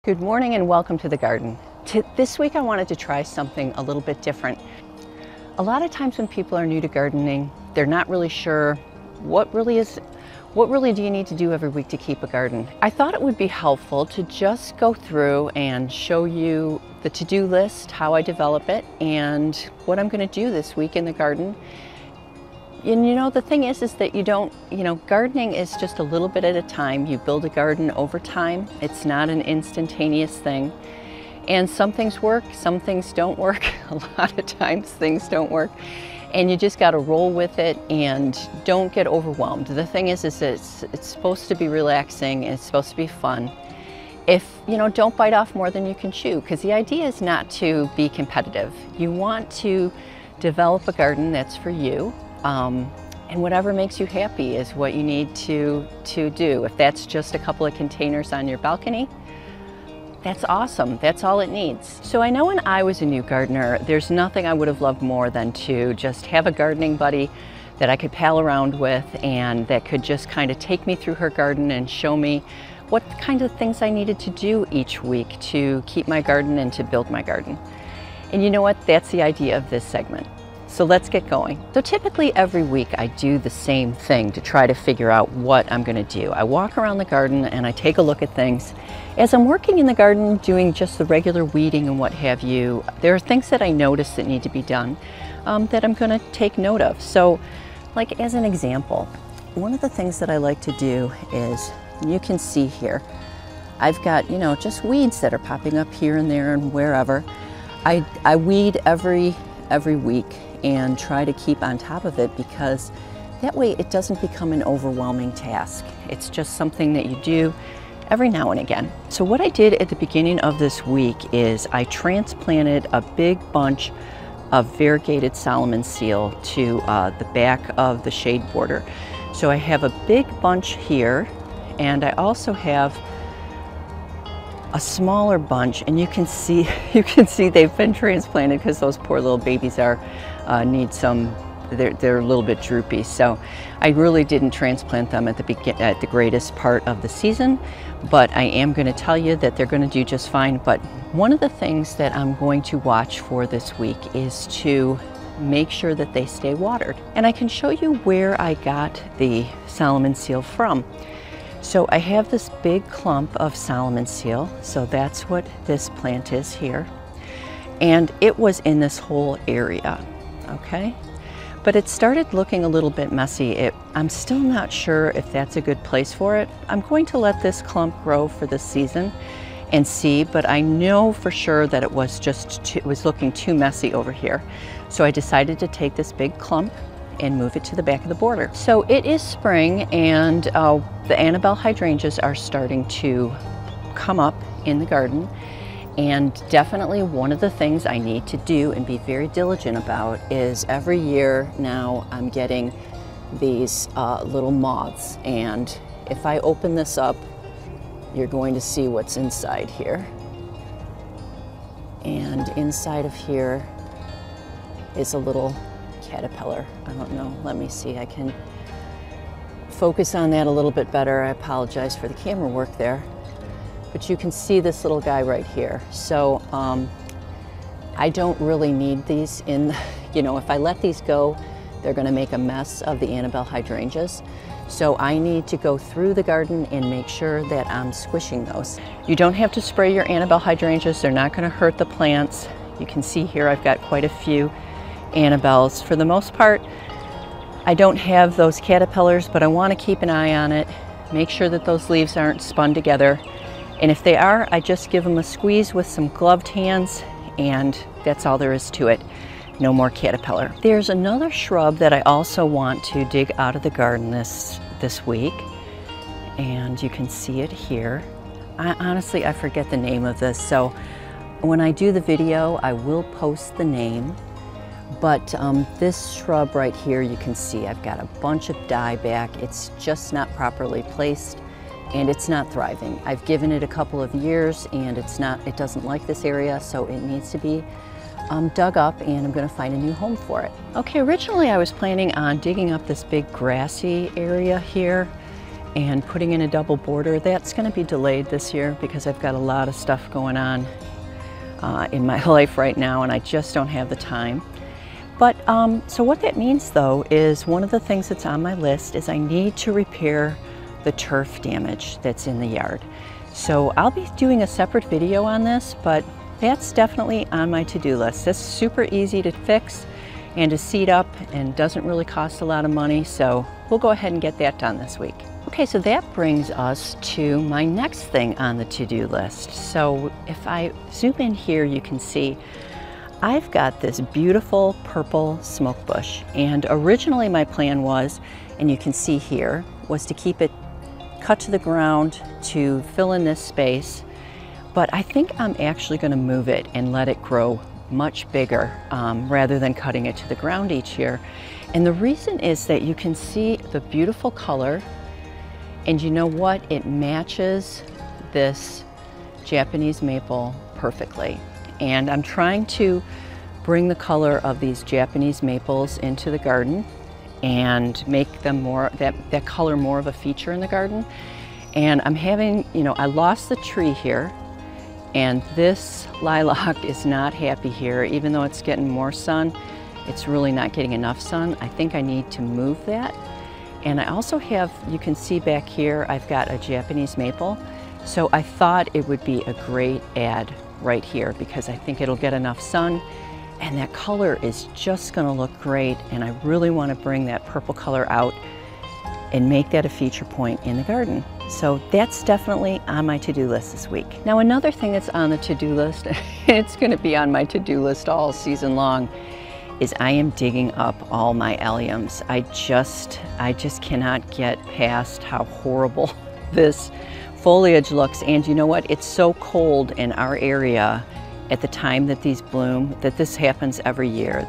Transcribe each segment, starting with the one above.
Good morning and welcome to the garden. This week I wanted to try something a little bit different. A lot of times when people are new to gardening, they're not really sure what really do you need to do every week to keep a garden. I thought it would be helpful to just go through and show you the to-do list, how I develop it, and what I'm going to do this week in the garden. And the thing is that gardening is just a little bit at a time. You build a garden over time. It's not an instantaneous thing. And some things work, some things don't work. A lot of times things don't work. And you just got to roll with it and don't get overwhelmed. The thing is that it's supposed to be relaxing and it's supposed to be fun. Don't bite off more than you can chew, because the idea is not to be competitive. You want to develop a garden that's for you. And whatever makes you happy is what you need to do. If that's just a couple of containers on your balcony, that's awesome. That's all it needs. So I know when I was a new gardener, there's nothing I would have loved more than to just have a gardening buddy that I could pal around with and that could just kind of take me through her garden and show me what kind of things I needed to do each week to keep my garden and to build my garden. And you know what? That's the idea of this segment. So let's get going. So typically every week I do the same thing to try to figure out what I'm going to do. I walk around the garden and I take a look at things. As I'm working in the garden doing just the regular weeding and what have you, there are things that I notice that need to be done that I'm going to take note of. So like as an example, one of the things that I like to do is, you can see here, I've got just weeds that are popping up here and there and wherever. I weed every week and try to keep on top of it, because that way it doesn't become an overwhelming task. It's just something that you do every now and again. So what I did at the beginning of this week is I transplanted a big bunch of variegated Solomon seal to the back of the shade border. So I have a big bunch here, and I also have a smaller bunch, and you can see they've been transplanted because those poor little babies need some. They're a little bit droopy. So I really didn't transplant them at the greatest part of the season, but I am going to tell you that they're going to do just fine. But one of the things that I'm going to watch for this week is to make sure that they stay watered, and I can show you where I got the Solomon seal from. So I have this big clump of Solomon seal, so that's what this plant is here. And it was in this whole area, okay? But it started looking a little bit messy. I'm still not sure if that's a good place for it. I'm going to let this clump grow for this season and see, but I know for sure that it was looking too messy over here. So I decided to take this big clump and move it to the back of the border. So it is spring, and the Annabelle hydrangeas are starting to come up in the garden, and definitely one of the things I need to do and be very diligent about is every year now I'm getting these little moths, and if I open this up, you're going to see what's inside here. And inside of here is a little caterpillar. I don't know, let me see, I can focus on that a little bit better. I apologize for the camera work there, but you can see this little guy right here. So I don't really need these in, if I let these go, they're going to make a mess of the Annabelle hydrangeas. So I need to go through the garden and make sure that I'm squishing those. You don't have to spray your Annabelle hydrangeas. They're not going to hurt the plants. You can see here I've got quite a few Annabelles. For the most part, I don't have those caterpillars, but I want to keep an eye on it, make sure that those leaves aren't spun together. And if they are, I just give them a squeeze with some gloved hands, and that's all there is to it. No more caterpillar. There's another shrub that I also want to dig out of the garden this week, and you can see it here. Honestly, I forget the name of this, so when I do the video, I will post the name. But this shrub right here, you can see I've got a bunch of dieback. It's just not properly placed, and it's not thriving. I've given it a couple of years, and it doesn't like this area, so it needs to be dug up, and I'm going to find a new home for it. Okay, originally I was planning on digging up this big grassy area here and putting in a double border. That's going to be delayed this year because I've got a lot of stuff going on in my life right now, and I just don't have the time. But so what that means though is one of the things that's on my list is I need to repair the turf damage that's in the yard. So I'll be doing a separate video on this, but that's definitely on my to-do list. This is super easy to fix and to seed up and doesn't really cost a lot of money, so we'll go ahead and get that done this week. Okay, so that brings us to my next thing on the to-do list. So if I zoom in here, you can see I've got this beautiful purple smoke bush, and originally my plan was, and you can see here, was to keep it cut to the ground to fill in this space, but I think I'm actually going to move it and let it grow much bigger rather than cutting it to the ground each year. And the reason is that you can see the beautiful color, and you know what? It matches this Japanese maple perfectly. And I'm trying to bring the color of these Japanese maples into the garden and make them more, that color more of a feature in the garden. And I'm having, you know, I lost the tree here, and this lilac is not happy here. Even though it's getting more sun, it's really not getting enough sun. I think I need to move that. And I also have, you can see back here, I've got a Japanese maple. So I thought it would be a great add right here because I think it'll get enough sun, and that color is just gonna look great. And I really wanna bring that purple color out and make that a feature point in the garden. So that's definitely on my to-do list this week. Now another thing that's on the to-do list, and it's gonna be on my to-do list all season long, is I am digging up all my alliums. I just cannot get past how horrible this foliage looks. And you know what? It's so cold in our area at the time that these bloom that this happens every year.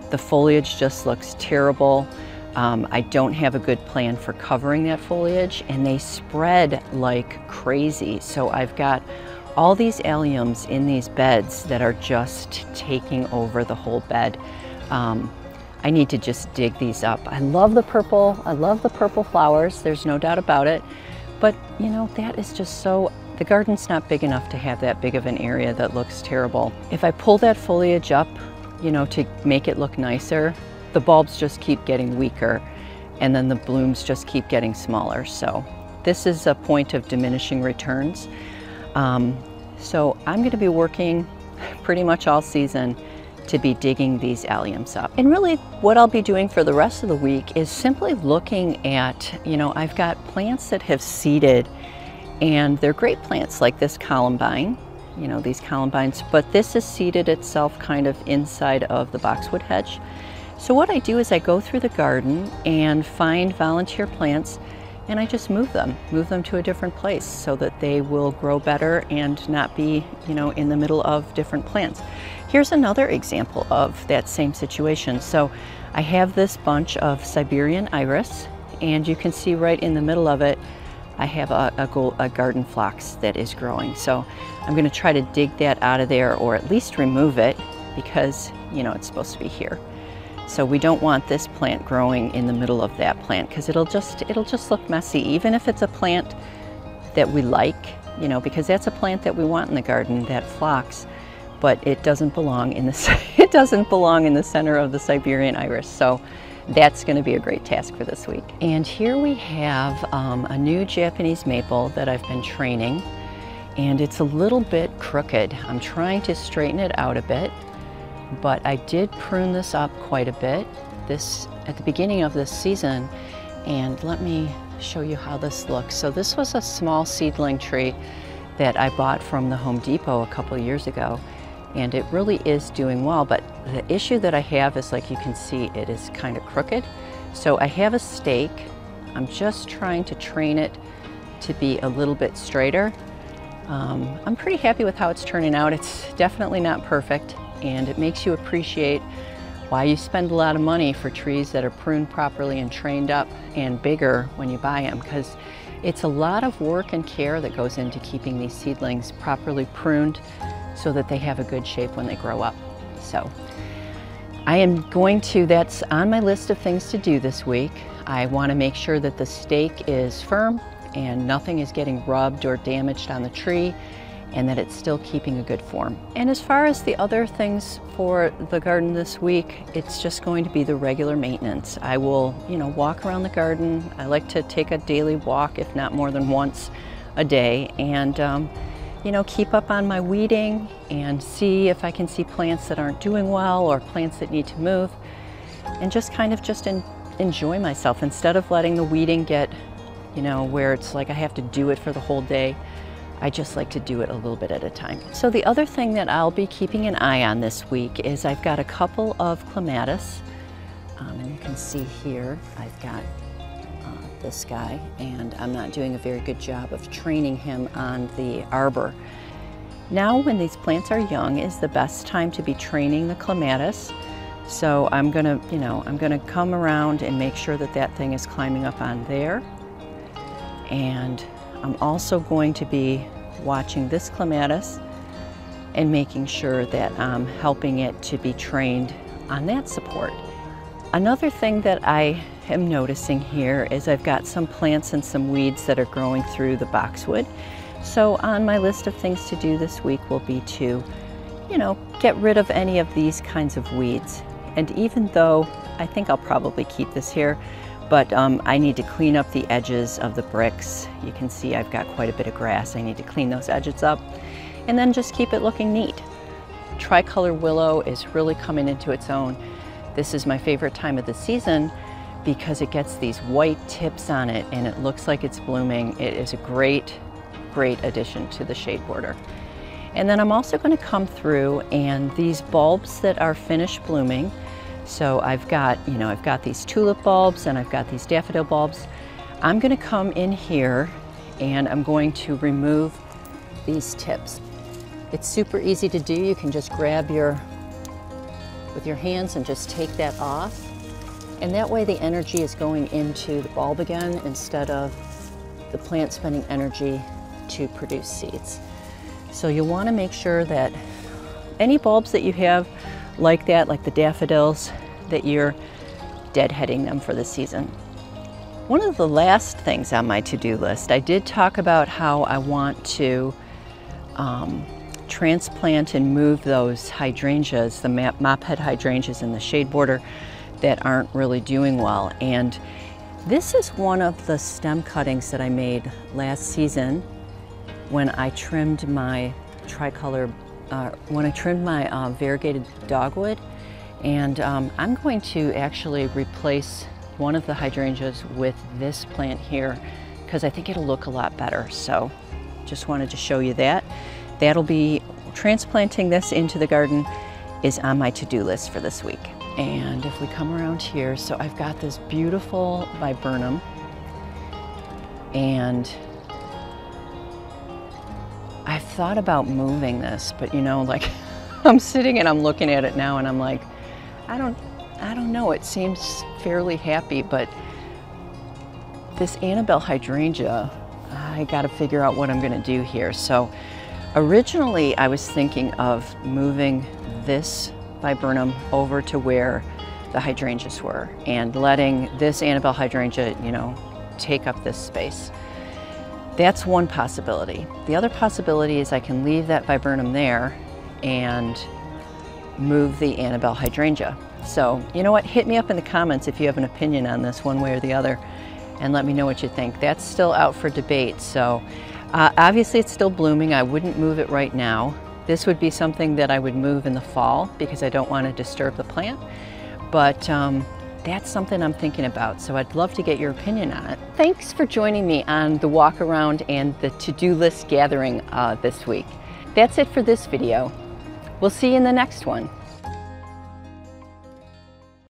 The foliage just looks terrible. I don't have a good plan for covering that foliage, and they spread like crazy. So I've got all these alliums in these beds that are just taking over the whole bed. I need to just dig these up. I love the purple flowers, there's no doubt about it. But you know, that is just so, the garden's not big enough to have that big of an area that looks terrible. If I pull that foliage up, you know, to make it look nicer, the bulbs just keep getting weaker, and then the blooms just keep getting smaller. So this is a point of diminishing returns. So I'm going to be working pretty much all season to be digging these alliums up. And really what I'll be doing for the rest of the week is simply looking at, you know, I've got plants that have seeded, and they're great plants like this columbine, you know, these columbines, but this is seeded itself kind of inside of the boxwood hedge. So what I do is I go through the garden and find volunteer plants, and I just move them to a different place so that they will grow better and not be, you know, in the middle of different plants. Here's another example of that same situation. So I have this bunch of Siberian iris, and you can see right in the middle of it, I have a garden phlox that is growing. So I'm going to try to dig that out of there, or at least remove it, because, you know, it's supposed to be here. So we don't want this plant growing in the middle of that plant, because it'll just look messy, even if it's a plant that we like, you know, because that's a plant that we want in the garden, that phlox, but it doesn't belong in the center of the Siberian iris. So that's going to be a great task for this week. And here we have a new Japanese maple that I've been training, and it's a little bit crooked. I'm trying to straighten it out a bit, but I did prune this up quite a bit at the beginning of this season. And let me show you how this looks. So this was a small seedling tree that I bought from the Home Depot a couple of years ago, and it really is doing well. But the issue that I have is, like you can see, it is kind of crooked. So I have a stake. I'm just trying to train it to be a little bit straighter. I'm pretty happy with how it's turning out. It's definitely not perfect, and it makes you appreciate why you spend a lot of money for trees that are pruned properly and trained up and bigger when you buy them, because it's a lot of work and care that goes into keeping these seedlings properly pruned so that they have a good shape when they grow up. So I am going to, that's on my list of things to do this week. I want to make sure that the stake is firm and nothing is getting rubbed or damaged on the tree, and that it's still keeping a good form. And as far as the other things for the garden this week, it's just going to be the regular maintenance. I will, walk around the garden. I like to take a daily walk, if not more than once a day, and keep up on my weeding and see if I can see plants that aren't doing well or plants that need to move, and just enjoy myself instead of letting the weeding get, where it's like I have to do it for the whole day. I just like to do it a little bit at a time. So the other thing that I'll be keeping an eye on this week is I've got a couple of clematis. And you can see here, I've got this guy, and I'm not doing a very good job of training him on the arbor. Now when these plants are young is the best time to be training the clematis. So I'm gonna come around and make sure that that thing is climbing up on there. And I'm also going to be watching this clematis and making sure that I'm helping it to be trained on that support. Another thing that I am noticing here is I've got some plants and some weeds that are growing through the boxwood. So on my list of things to do this week will be to, get rid of any of these kinds of weeds. And even though I think I'll probably keep this here, but I need to clean up the edges of the bricks. You can see I've got quite a bit of grass. I need to clean those edges up and then just keep it looking neat. Tricolor willow is really coming into its own. This is my favorite time of the season because it gets these white tips on it and it looks like it's blooming. It is a great addition to the shade border. And then I'm also going to come through, and these bulbs that are finished blooming, so I've got these tulip bulbs and I've got these daffodil bulbs. I'm going to come in here and I'm going to remove these tips. It's super easy to do. You can just grab with your hands and just take that off. And that way the energy is going into the bulb again instead of the plant spending energy to produce seeds. So you'll want to make sure that any bulbs that you have like that, like the daffodils, that you're deadheading them for the season. One of the last things on my to-do list, I did talk about how I want to transplant and move those hydrangeas, the mophead hydrangeas in the shade border that aren't really doing well. And this is one of the stem cuttings that I made last season when I trimmed my variegated dogwood. And I'm going to actually replace one of the hydrangeas with this plant here because I think it'll look a lot better. So just wanted to show you that. That'll be transplanting this into the garden is on my to-do list for this week. And if we come around here, so I've got this beautiful viburnum, and I've thought about moving this, but I'm sitting and I'm looking at it now and I'm like, I don't know, it seems fairly happy, but this Annabelle hydrangea, I got to figure out what I'm going to do here. So originally I was thinking of moving this viburnum over to where the hydrangeas were and letting this Annabelle hydrangea, take up this space. That's one possibility. The other possibility is I can leave that viburnum there and move the Annabelle hydrangea. So, you know what? Hit me up in the comments if you have an opinion on this one way or the other, and let me know what you think. That's still out for debate. So obviously it's still blooming. I wouldn't move it right now. This would be something that I would move in the fall because I don't want to disturb the plant. But that's something I'm thinking about, so I'd love to get your opinion on it. Thanks for joining me on the walk around and the to-do list gathering this week. That's it for this video. We'll see you in the next one.